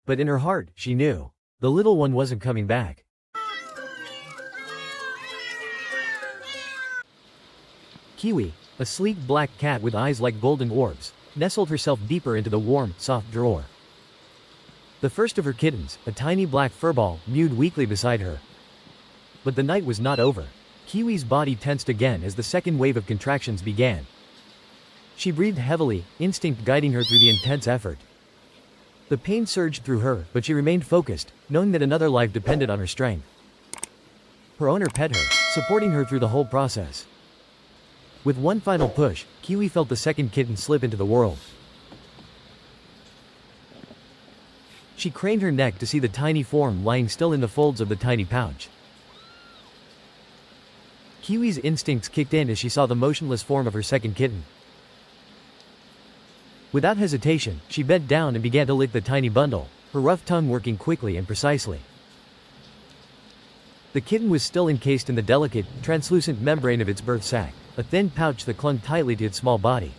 But in her heart, she knew. The little one wasn't coming back. Kiwi, a sleek black cat with eyes like golden orbs, nestled herself deeper into the warm, soft drawer. The first of her kittens, a tiny black furball, mewed weakly beside her. But the night was not over. Kiwi's body tensed again as the second wave of contractions began. She breathed heavily, instinct guiding her through the intense effort. The pain surged through her, but she remained focused, knowing that another life depended on her strength. Her owner pet her, supporting her through the whole process. With one final push, Kiwi felt the second kitten slip into the world. She craned her neck to see the tiny form lying still in the folds of the tiny pouch. Kiwi's instincts kicked in as she saw the motionless form of her second kitten. Without hesitation, she bent down and began to lick the tiny bundle, her rough tongue working quickly and precisely. The kitten was still encased in the delicate, translucent membrane of its birth sac, a thin pouch that clung tightly to its small body.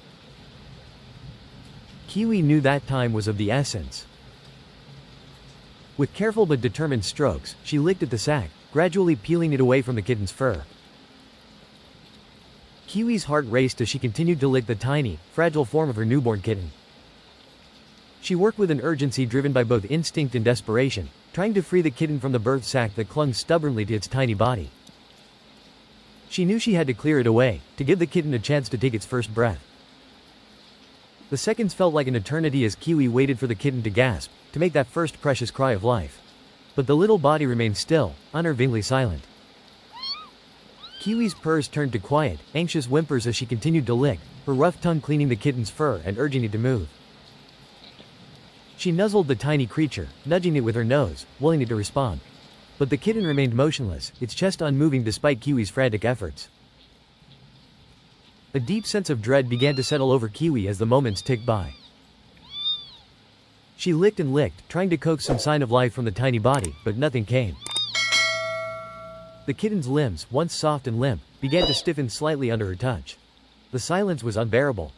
Kiwi knew that time was of the essence. With careful but determined strokes, she licked at the sac, gradually peeling it away from the kitten's fur. Kiwi's heart raced as she continued to lick the tiny, fragile form of her newborn kitten. She worked with an urgency driven by both instinct and desperation, trying to free the kitten from the birth sac that clung stubbornly to its tiny body. She knew she had to clear it away, to give the kitten a chance to take its first breath. The seconds felt like an eternity as Kiwi waited for the kitten to gasp, to make that first precious cry of life. But the little body remained still, unnervingly silent. Kiwi's purrs turned to quiet, anxious whimpers as she continued to lick, her rough tongue cleaning the kitten's fur and urging it to move. She nuzzled the tiny creature, nudging it with her nose, willing it to respond. But the kitten remained motionless, its chest unmoving despite Kiwi's frantic efforts. A deep sense of dread began to settle over Kiwi as the moments ticked by. She licked and licked, trying to coax some sign of life from the tiny body, but nothing came. The kitten's limbs, once soft and limp, began to stiffen slightly under her touch. The silence was unbearable.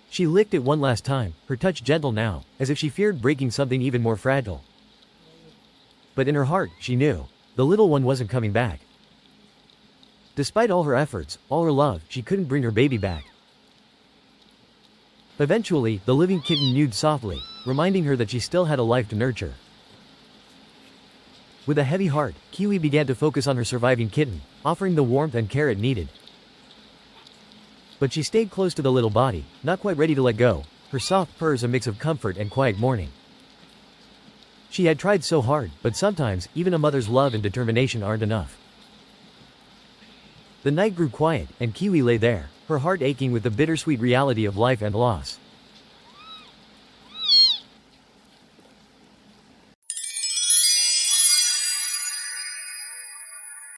She licked it one last time, her touch gentle now, as if she feared breaking something even more fragile. But in her heart, she knew. The little one wasn't coming back. Despite all her efforts, all her love, she couldn't bring her baby back. Eventually, the living kitten mewed softly, reminding her that she still had a life to nurture. With a heavy heart, Kiwi began to focus on her surviving kitten, offering the warmth and care it needed. But she stayed close to the little body, not quite ready to let go, her soft purrs a mix of comfort and quiet mourning. She had tried so hard, but sometimes, even a mother's love and determination aren't enough. The night grew quiet, and Kiwi lay there, her heart aching with the bittersweet reality of life and loss.